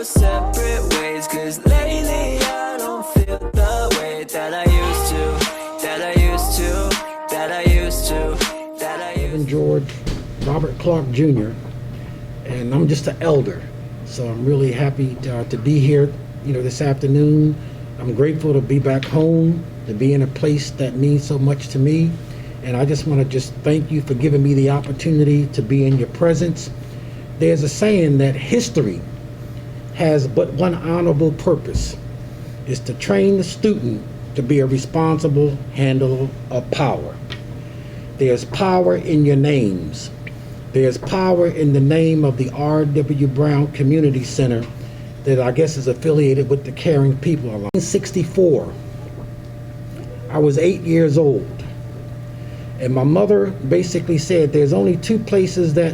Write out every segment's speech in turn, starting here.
go separate ways, 'cause lately I don't feel the way that I used to, that I used to, that I used to, that I used to. George Robert Clark Jr., and I'm just an elder, so I'm really happy to be here, this afternoon. I'm grateful to be back home, to be in a place that means so much to me, and I just want to thank you for giving me the opportunity to be in your presence. There's a saying that history has but one honorable purpose, is to train the student to be a responsible handler of power. There's power in your names. There's power in the name of the R.W.Brown Community Center that I guess is affiliated with the Caring People Alliance. In 1964, I was 8 years old, and my mother basically said there's only two places that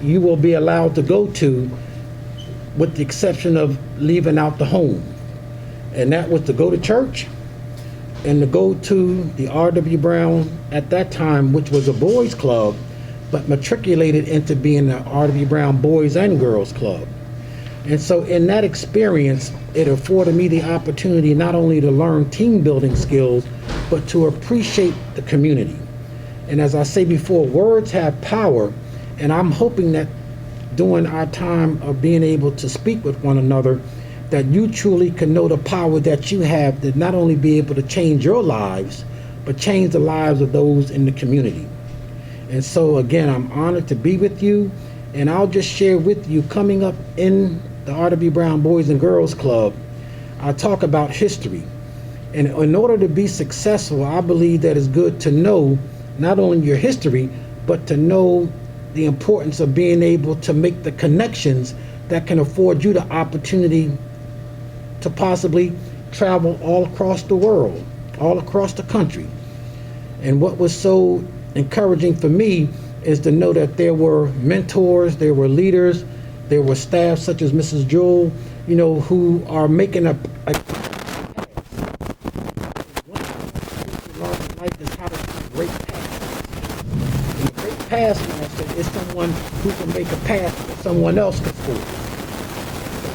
you will be allowed to go to, with the exception of leaving out the home, and that was to go to church and to go to the R.W. Brown at that time, which was a boys club, but matriculated into being the R.W. Brown Boys and Girls Club. And so in that experience, it afforded me the opportunity not only to learn team building skills, but to appreciate the community. And as I say before, words have power, and I'm hoping that during our time of being able to speak with one another, that you truly can know the power that you have to not only be able to change your lives, but change the lives of those in the community. And so again, I'm honored to be with you, and I'll just share with you, coming up in the R.W. Brown Boys and Girls Club, I talk about history. And in order to be successful, I believe that it's good to know not only your history, but to know the importance of being able to make the connections that can afford you the opportunity to possibly travel all across the world, all across the country. And what was so encouraging for me is to know that there were mentors, there were leaders, there were staff such as Mrs. Jewell, who are making a life is how to be a great path. And a great path master is someone who can make a path that someone else can follow.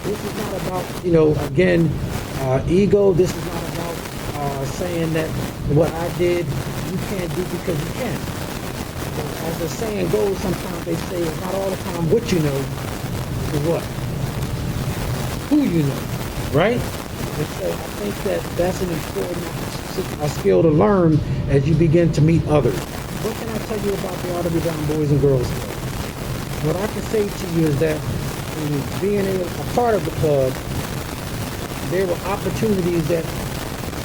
This is not about, again, ego. This is not about saying that what I did, you can't do because you can. But as the saying goes, sometimes they say it's not all the time what you know, is what? Who you know, right? And so I think that that's an important skill to learn as you begin to meet others. What can I tell you about the R.W. Brown Boys and Girls Club? What I can say to you is that in being a part of the club, there were opportunities that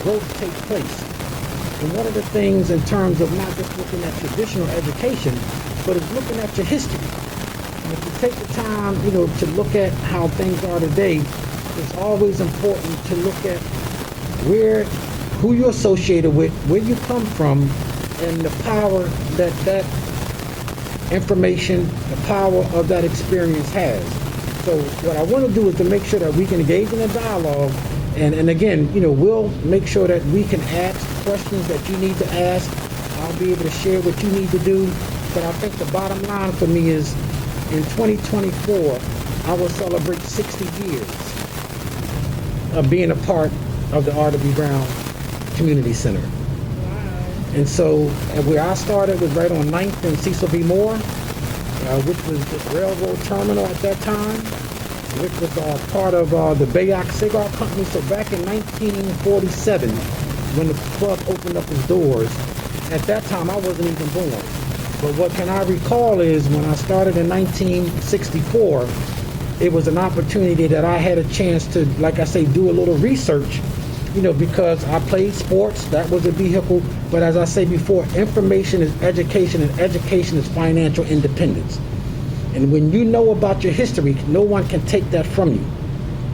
growth take place. And one of the things in terms of not just looking at traditional education, but is looking at your history. And if you take the time, to look at how things are today, it's always important to look at who you're associated with, where you come from, and the power that information, the power of that experience has. So what I want to do is to make sure that we can engage in a dialogue, and again, we'll make sure that we can ask questions that you need to ask. I'll be able to share what you need to do, but I think the bottom line for me is in 2024, I will celebrate 60 years of being a part of the R.W. Brown Community Center. And so where I started was right on 9th and Cecil B. Moore, which was the railroad terminal at that time, which was part of the Bayak Cigar Company. So back in 1947, when the club opened up its doors, at that time I wasn't even born. But what can I recall is when I started in 1964, it was an opportunity that I had a chance to, like I say, do a little research, because I played sports, that was a vehicle. But as I say before, information is education, and education is financial independence. And when you know about your history, no one can take that from you.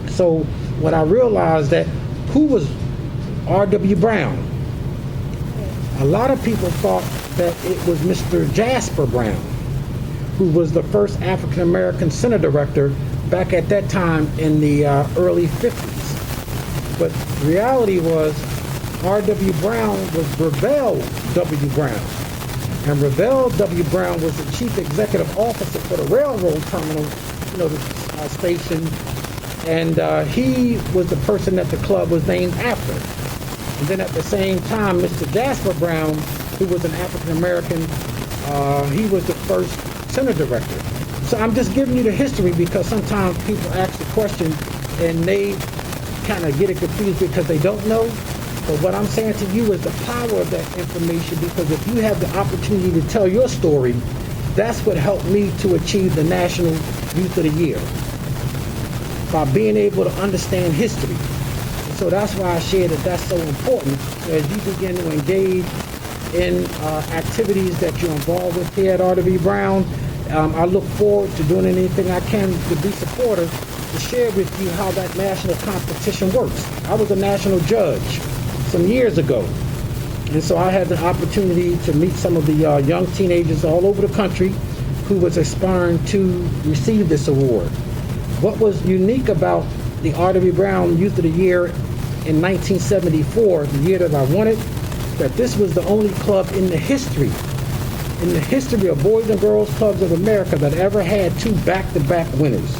So what I realized that who was R.W. Brown? A lot of people thought that it was Mr. Jasper Brown, who was the first African-American center director back at that time in the early 50s. But the reality was R.W. Brown was Ravel W. Brown. And Ravel W. Brown was the chief executive officer for the railroad terminal, the station And he was the person that the club was named after. And then at the same time, Mr. R.W.Brown, who was an African-American, he was the first center director. So I'm just giving you the history because sometimes people ask the question and they kind of get it confused because they don't know. But what I'm saying to you is the power of that information, because if you have the opportunity to tell your story, that's what helped me to achieve the National Youth of the Year, by being able to understand history. So that's why I share that that's so important. As you begin to engage in activities that you're involved with here at R.W.Brown, I look forward to doing anything I can to be supportive, to share with you how that national competition works. I was a national judge some years ago, and so I had the opportunity to meet some of the young teenagers all over the country who was aspiring to receive this award. What was unique about the R.W.Brown Youth of the Year in 1974, the year that I won it, that this was the only club in the history of Boys and Girls Clubs of America that ever had 2 back-to-back winners.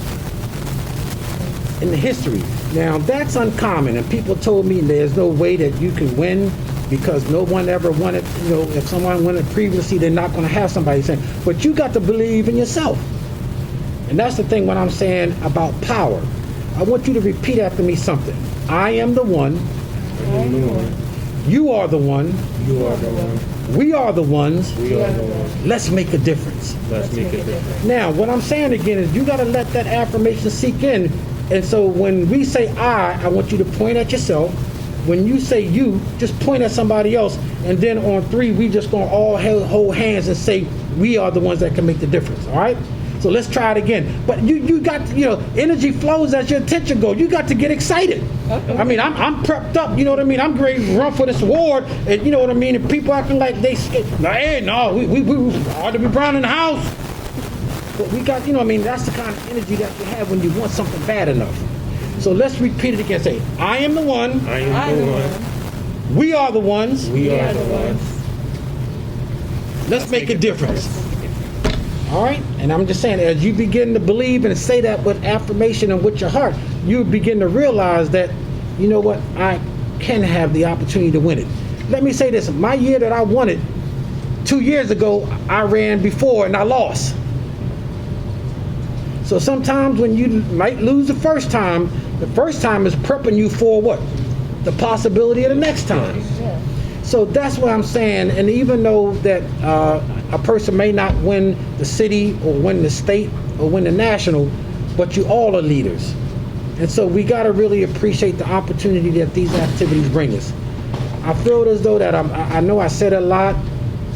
In the history. Now, that's uncommon, and people told me there's no way that you can win because no one ever won it. You know, if someone won it previously, they're not going to have somebody saying, but you got to believe in yourself. And that's the thing when I'm saying about power. I want you to repeat after me something. I am the one. You are the one. You are the one. We are the ones. We are the ones. Let's make a difference. Let's make a difference. Now, what I'm saying again is you got to let that affirmation sink in. And so when we say I want you to point at yourself. When you say you, just point at somebody else. And then on 3, we just going to all hold hands and say we are the ones that can make the difference. All right? So let's try it again. But you got, energy flows as your attention goes. You got to get excited. Okay. I mean, I'm prepped up, you know what I mean? I'm ready to run for this award, and you know what I mean? And people acting like they scared. Hey, no, we R.W.Brown in the house. But we got, that's the kind of energy that you have when you want something bad enough. So let's repeat it again. Say, I am the one. I am the one. We are the ones. We are the ones. Let's make a difference. All right? And I'm just saying, as you begin to believe and say that with affirmation and with your heart, you begin to realize that, you know what, I can have the opportunity to win it. Let me say this. My year that I won it, 2 years ago, I ran before and I lost. So sometimes when you might lose the first time is prepping you for what? The possibility of the next time. Yeah. So that's what I'm saying. And even though that a person may not win the city or win the state or win the national, but you all are leaders. And so we got to really appreciate the opportunity that these activities bring us. I feel as though that I know I said a lot,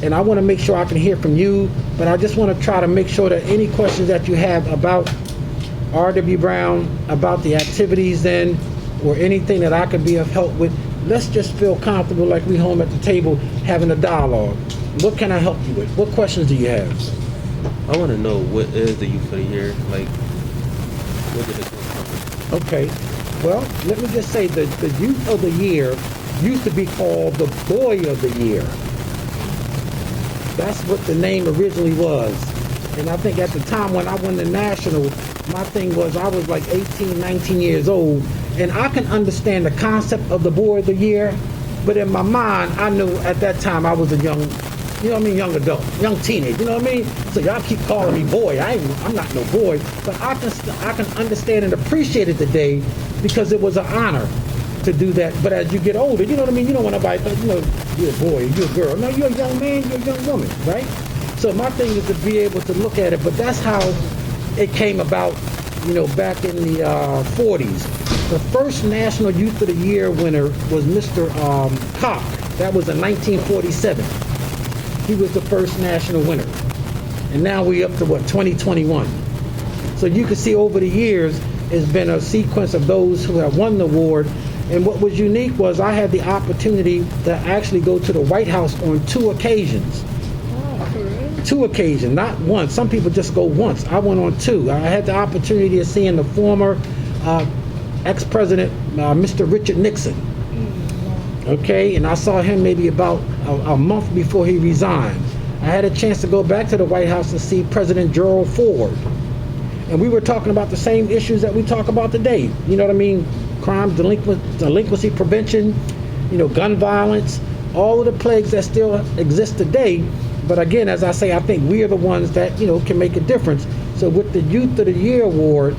and I want to make sure I can hear from you, but I just want to try to make sure that any questions that you have about R.W.Brown, about the activities then, or anything that I could be of help with, let's just feel comfortable like we home at the table having a dialogue. What can I help you with? What questions do you have? I want to know, what is the Youth of the Year? Like, what did it come from? Okay. Well, let me just say the Youth of the Year used to be called the Boy of the Year. That's what the name originally was. And I think at the time when I won the national, my thing was I was like 18, 19 years old. And I can understand the concept of the Boy of the Year, but in my mind, I knew at that time I was a young adult, young teenager, you know what I mean? So y'all keep calling me boy. I'm not no boy, but I can understand and appreciate it today because it was an honor to do that. But as you get older, you know what I mean? You don't want nobody to think, you're a boy, you're a girl. No, you're a young man, you're a young woman, right? So my thing is to be able to look at it, but that's how it came about, back in the 40s. The first National Youth of the Year winner was Mr. Koch. That was in 1947. He was the first national winner. And now we're up to 2021. So you can see over the years, it's been a sequence of those who have won the award. And what was unique was I had the opportunity to actually go to the White House on 2 occasions. Oh, 2 occasions, not once. Some people just go once. I went on 2. I had the opportunity of seeing the former ex-president, Mr. Richard Nixon. Okay, and I saw him maybe about a month before he resigned. I had a chance to go back to the White House and see President Gerald Ford. And we were talking about the same issues that we talk about today. You know what I mean? Crime, delinquency prevention, gun violence, all of the plagues that still exist today. But again, as I say, I think we are the ones that, can make a difference. So with the Youth of the Year Award,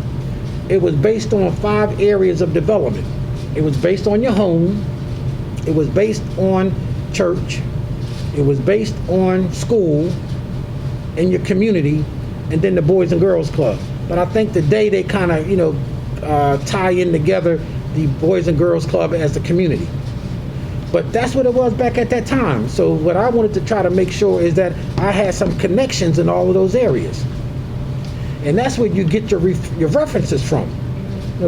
it was based on 5 areas of development. It was based on your home. It was based on church. It was based on school and your community, and then the Boys and Girls Club. But I think today they kind of, tie in together the Boys and Girls Club as the community. But that's what it was back at that time. So what I wanted to try to make sure is that I had some connections in all of those areas. And that's where you get your references from.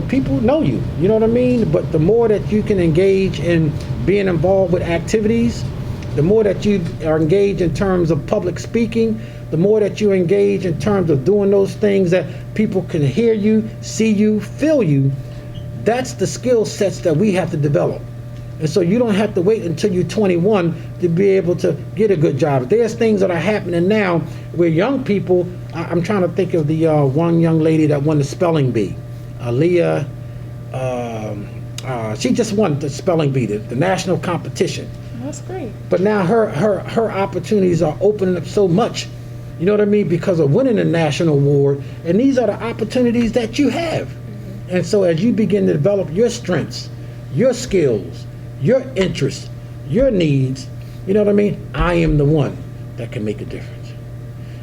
People know you, you know what I mean? But the more that you can engage in being involved with activities, the more that you are engaged in terms of public speaking, the more that you engage in terms of doing those things that people can hear you, see you, feel you, that's the skill sets that we have to develop. And so you don't have to wait until you're 21 to be able to get a good job. There's things that are happening now where young people, I'm trying to think of the one young lady that won the spelling bee, Leah, she just won the spelling bee, the national competition. That's great. But now her opportunities are opening up so much, you know what I mean, because of winning a national award. And these are the opportunities that you have. And so as you begin to develop your strengths, your skills, your interests, your needs, you know what I mean, I am the one that can make a difference.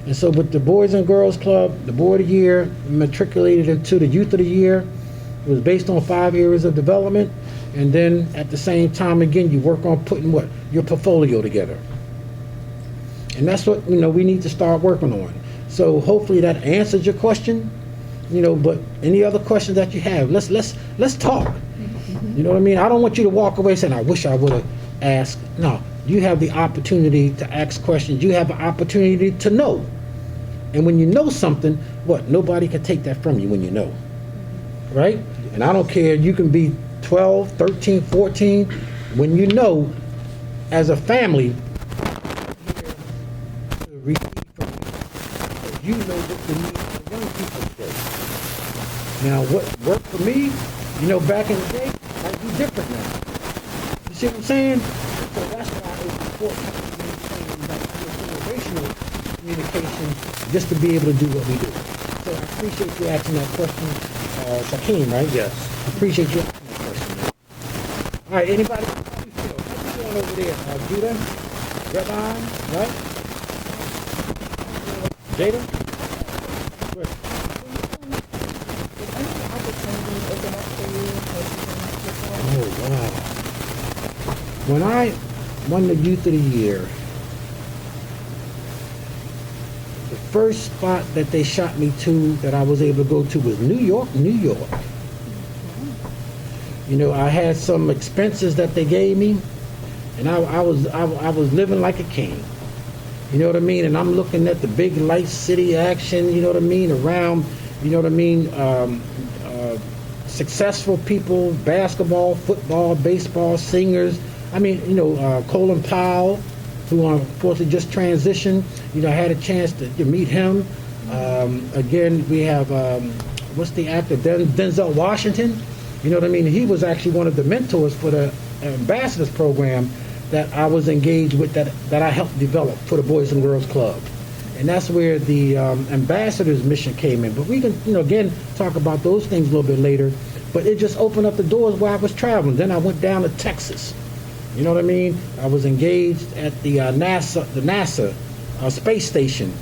And so with the Boys and Girls Club, the Boy of the Year matriculated into the Youth of the Year. It was based on 5 areas of development. And then at the same time, again, you work on putting what? Your portfolio together. And that's what, we need to start working on. So hopefully that answers your question, but any other questions that you have, let's talk. You know what I mean? I don't want you to walk away saying, I wish I would have asked. No, you have the opportunity to ask questions. You have an opportunity to know. And when you know something, nobody can take that from you when you know. Right? And I don't care, you can be 12, 13, 14. When you know, as a family, to receive from you. You know what the needs of the young people today. Now, what worked for me, back in the day, might be different now. You see what I'm saying? So that's why it's important to maintain that intergenerational communication just to be able to do what we do. So I appreciate you asking that question, Shaquem, right? Yes. I appreciate you asking that question, man. All right, anybody? How you feel? How you doing over there? Judah? Red-Eye, right? Jada? Good. Oh, wow. When I won the Youth of the Year, the first spot that they shot me to that I was able to go to was New York, New York. I had some expenses that they gave me, and I was living like a king. You know what I mean? And I'm looking at the big light city action, you know what I mean, around, you know what I mean, successful people, basketball, football, baseball, singers. I mean, Colin Powell, who unfortunately just transitioned. I had a chance to meet him. Again, we have, what's the actor, Denzel Washington. You know what I mean? He was actually one of the mentors for the ambassadors program that I was engaged with, that I helped develop for the Boys and Girls Club. And that's where the ambassadors mission came in. But we can, again, talk about those things a little bit later. But it just opened up the doors while I was traveling. Then I went down to Texas. You know what I mean? I was engaged at the NASA space station,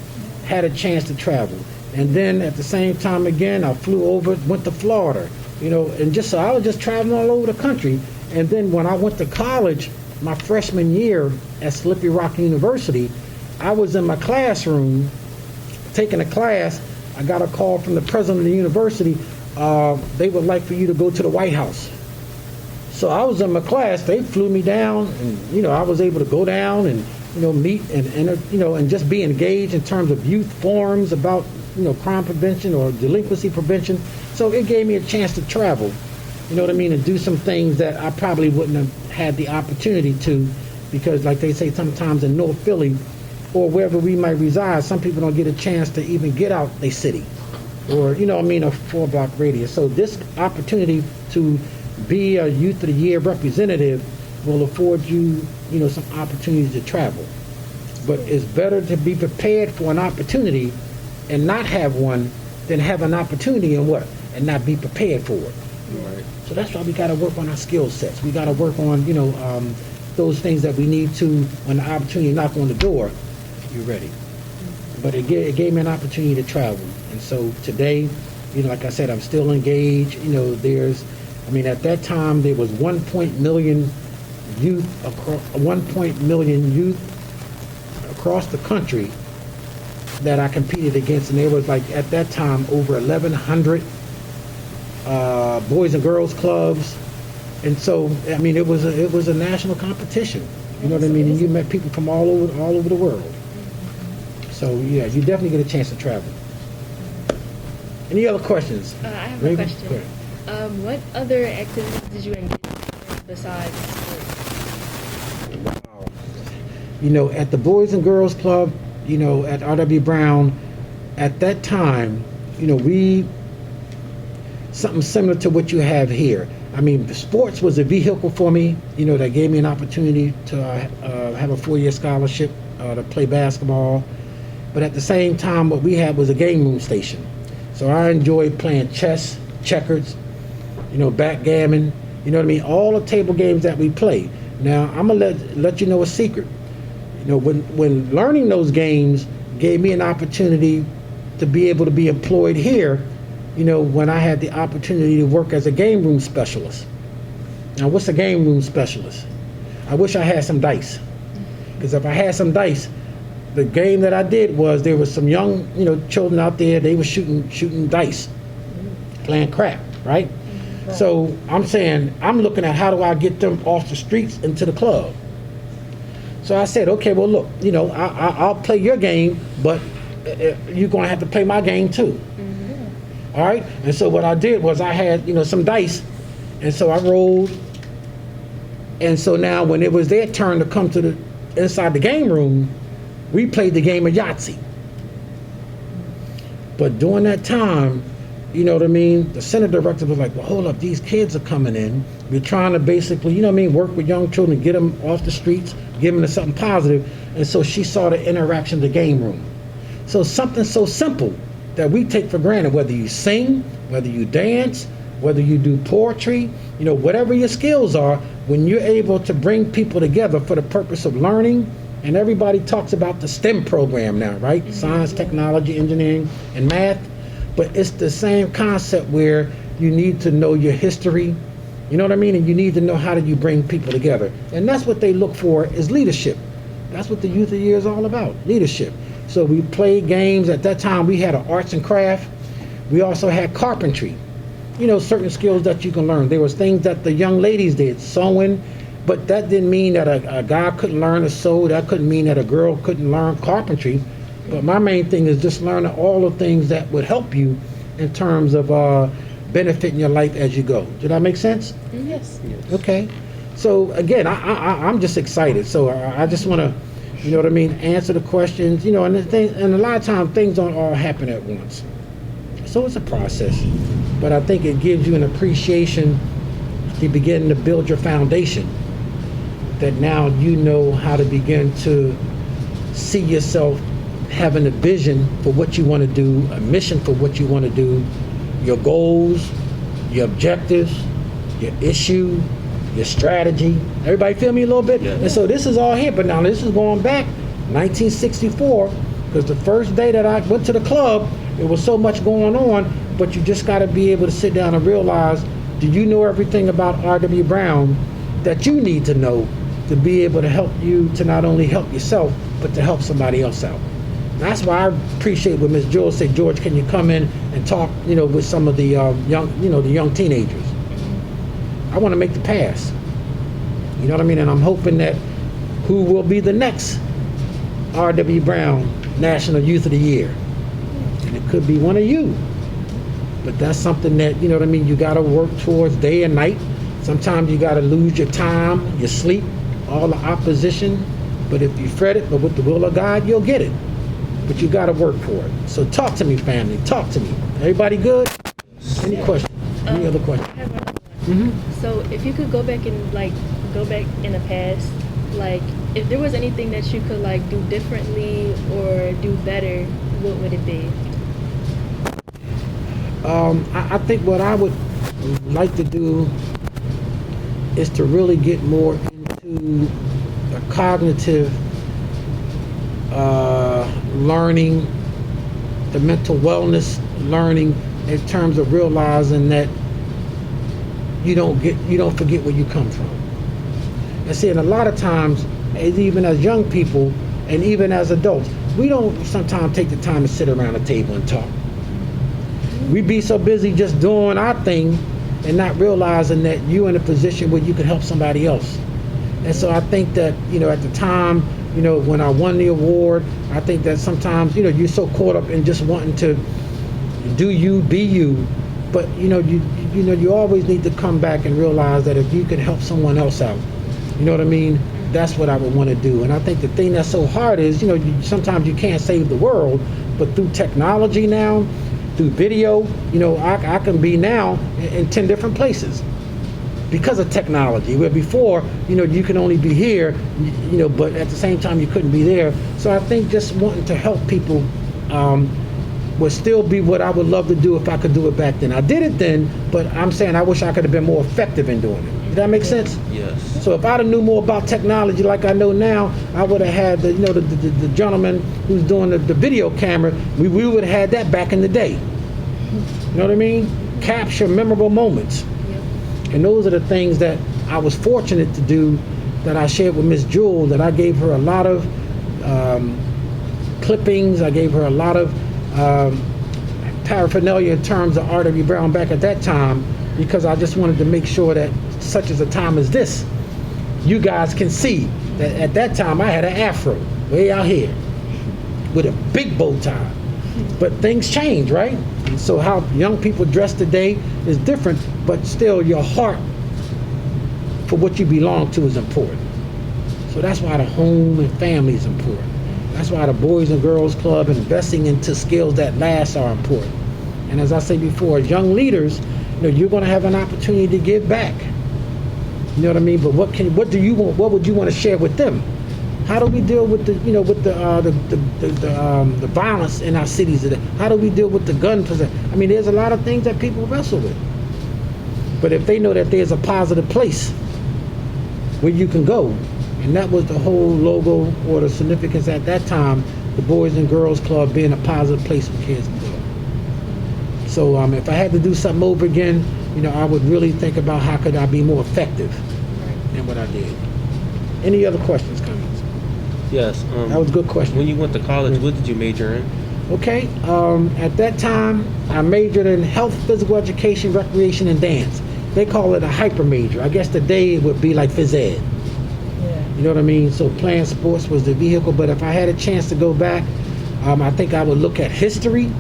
had a chance to travel. And then at the same time, again, I flew over, went to Florida, and so I was just traveling all over the country. And then when I went to college, my freshman year at Slippery Rock University, I was in my classroom taking a class. I got a call from the president of the university. They would like for you to go to the White House. So I was in my class. They flew me down, and I was able to go down and meet and just be engaged in terms of youth forums about crime prevention or delinquency prevention. So it gave me a chance to travel, you know what I mean, and do some things that I probably wouldn't have had the opportunity to, because like they say sometimes in North Philly or wherever we might reside, some people don't get a chance to even get out their city. or, a 4-block radius. So this opportunity to be a Youth of the Year representative will afford you, some opportunities to travel. But it's better to be prepared for an opportunity and not have one than have an opportunity and not be prepared for it. Right. So that's why we got to work on our skill sets. We got to work on, those things that we need to, when the opportunity knock on the door, you're ready. But it gave me an opportunity to travel. And so today, like I said, I'm still engaged. At that time, there was 1 million youth across the country that I competed against, and there was at that time over 1,100 boys and girls clubs, and so it was a national competition. You know what I mean? And you met people from all over the world. So yeah, you definitely get a chance to travel. Any other questions? I have Raven? a question. What other activities did you engage in besides sports? Wow. At the Boys and Girls Club, at R.W.Brown, at that time, we something similar to what you have here. Sports was a vehicle for me, that gave me an opportunity to have a 4-year scholarship to play basketball. But at the same time, what we had was a game room station. So I enjoyed playing chess, checkers, backgammon, all the table games that we play. Now, I'm going to let you know a secret. When learning those games gave me an opportunity to be able to be employed here, when I had the opportunity to work as a game room specialist. Now, what's a game room specialist? I wish I had some dice. Because if I had some dice, the game that I did was there was some young, children out there, they were shooting dice, playing crap, right? So I'm saying, I'm looking at how do I get them off the streets into the club. So I said, okay, well, look, I'll play your game, but you're going to have to play my game too. All right? And so what I did was I had, some dice, and so I rolled. And so now when it was their turn to come to the inside the game room, we played the game of Yahtzee. But during that time, the center director was like, well, hold up, these kids are coming in. We're trying to basically, work with young children, get them off the streets, give them to something positive. And so she saw the interaction of the game room. So something so simple that we take for granted, whether you sing, whether you dance, whether you do poetry, whatever your skills are, when you're able to bring people together for the purpose of learning, and everybody talks about the STEM program now, right? Science, technology, engineering, and math. But it's the same concept where you need to know your history, you know what I mean? And you need to know how do you bring people together. And that's what they look for is leadership. That's what the Youth of the Year is all about, leadership. So we played games. At that time, we had an arts and craft. We also had carpentry. Certain skills that you can learn. There was things that the young ladies did, sewing, but that didn't mean that a guy couldn't learn to sew. That couldn't mean that a girl couldn't learn carpentry. But my main thing is just learning all the things that would help you in terms of benefiting your life as you go. Did that make sense? Yes. Okay. So again, I'm just excited. So I just want to, answer the questions. And a lot of times things don't all happen at once. So it's a process. But I think it gives you an appreciation to begin to build your foundation. That now you know how to begin to see yourself having a vision for what you want to do, a mission for what you want to do, your goals, your objectives, your issue, your strategy. Everybody feel me a little bit? Yeah. And so this is all here, but now this is going back 1964, because the first day that I went to the club, there was so much going on, but you just got to be able to sit down and realize, do you know everything about R.W.Brown that you need to know to be able to help you to not only help yourself, but to help somebody else out. That's why I appreciate what Ms. George said, George, can you come in and talk, with some of the young teenagers. I want to make the pass. You know what I mean? And I'm hoping that who will be the next R.W.Brown National Youth of the Year. And it could be one of you. But that's something that, you got to work towards day and night. Sometimes you got to lose your time, your sleep, all the opposition. But if you fret it, but with the will of God, you'll get it. But you got to work for it. So talk to me, family. Talk to me. Everybody good? Any questions? Any other I questions? have another one. So if you could go back and go back in the past, like if there was anything that you could like do differently or do better, what would it be? I think what I would like to do is to really get more into a cognitive learning, the mental wellness learning, in terms of realizing that you don't forget where you come from. And see, and a lot of times, even as young people and even as adults, we don't sometimes take the time to sit around a table and talk. We be so busy just doing our thing and not realizing that you're in a position where you can help somebody else. And so I think that, at the time, when I won the award, I think that sometimes, you're so caught up in just wanting to do you, be you, but you always need to come back and realize that if you can help someone else out, you know what I mean? That's what I would want to do. And I think the thing that's so hard is, sometimes you can't save the world, but through technology now, through video, I can be now in 10 different places because of technology, where before, you can only be here, but at the same time you couldn't be there. So I think just wanting to help people would still be what I would love to do if I could do it back then. I did it then, but I'm saying I wish I could have been more effective in doing it. Does that make sense? Yes. So if I'd have knew more about technology like I know now, I would have had the gentleman who's doing the video camera. We would have had that back in the day. You know what I mean? Capture memorable moments. And those are the things that I was fortunate to do, that I shared with Miss Jewel, that I gave her a lot of clippings. I gave her a lot of paraphernalia in terms of R.W.Brown back at that time, because I just wanted to make sure that such as a time as this, you guys can see that at that time I had an afro way out here with a big bow tie. But things change, right? And so how young people dress today is different, but still your heart for what you belong to is important. So that's why the home and family is important. That's why the Boys and Girls Club and investing into skills that last are important. And as I said before, as young leaders, you're going to have an opportunity to give back. You know what I mean? But what do you want? What would you want to share with them? How do we deal with the violence in our cities today? How do we deal with the gun possession? I mean, there's a lot of things that people wrestle with. But if they know that there's a positive place where you can go, and that was the whole logo or the significance at that time, the Boys and Girls Club being a positive place for kids to go. So if I had to do something over again, I would really think about how could I be more effective than what I did. Any other questions, comments? Yes. That was a good question. When you went to college, what did you major in? Okay, at that time, I majored in health, physical education, recreation, and dance. They call it a hyper major. I guess today it would be like phys ed. You know what I mean? So playing sports was the vehicle, but if I had a chance to go back, I think I would look at history,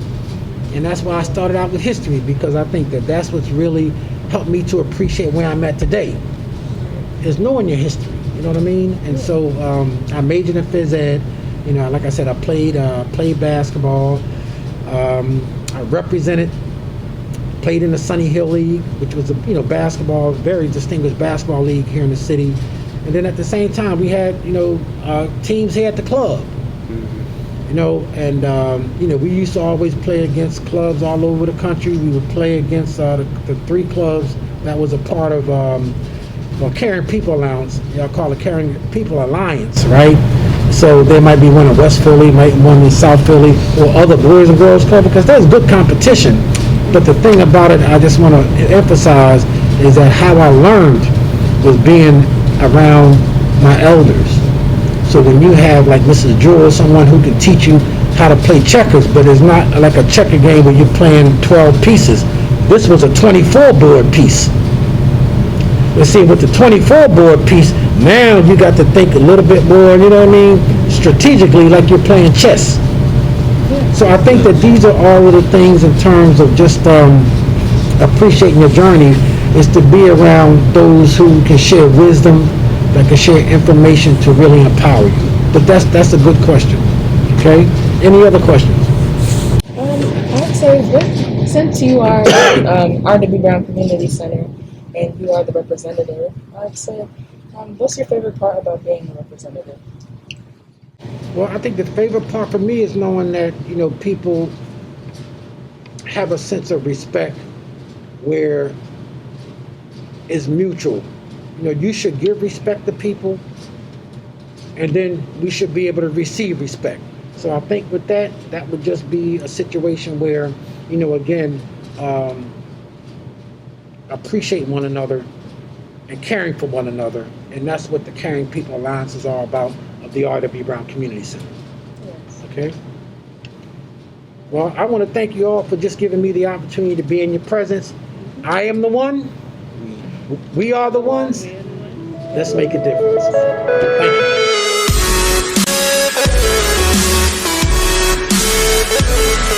and that's why I started out with history, because I think that that's what's really helped me to appreciate where I'm at today, is knowing your history. You know what I mean? And so I majored in phys ed. Like I said, I played basketball. I represented, played in the Sunny Hill League, which was a basketball, very distinguished basketball league here in the city. And then at the same time, we had teams here at the club. We used to always play against clubs all over the country. We would play against the 3 clubs that was a part of Caring People Alliance. Y'all call it Caring People Alliance, right? So there might be one in West Philly, might be one in South Philly, or other Boys and Girls Club, because there's good competition. But the thing about it, I just want to emphasize, is that how I learned was being around my elders. So when you have like Mrs. Jewell, someone who can teach you how to play checkers, but it's not like a checker game where you're playing 12 pieces. This was a 24 board piece. Let's see, with the 24 board piece, now you got to think a little bit more, strategically, like you're playing chess. So I think that these are all of the things in terms of just appreciating your journey, is to be around those who can share wisdom, that can share information to really empower you. But that's a good question. Okay? Any other questions? I'd say what since you are R.W.Brown Community Center and you are the representative, I'd say, what's your favorite part about being a representative? Well, I think the favorite part for me is knowing that, people have a sense of respect where it's mutual. You should give respect to people, and then we should be able to receive respect. So I think with that would just be a situation where, again, appreciate one another and caring for one another. And that's what the Caring People Alliance is all about, of the R.W.Brown Community Center. Yes. Okay? Well, I want to thank you all for just giving me the opportunity to be in your presence. I am the one. We are the ones. Let's make a difference. Thank you.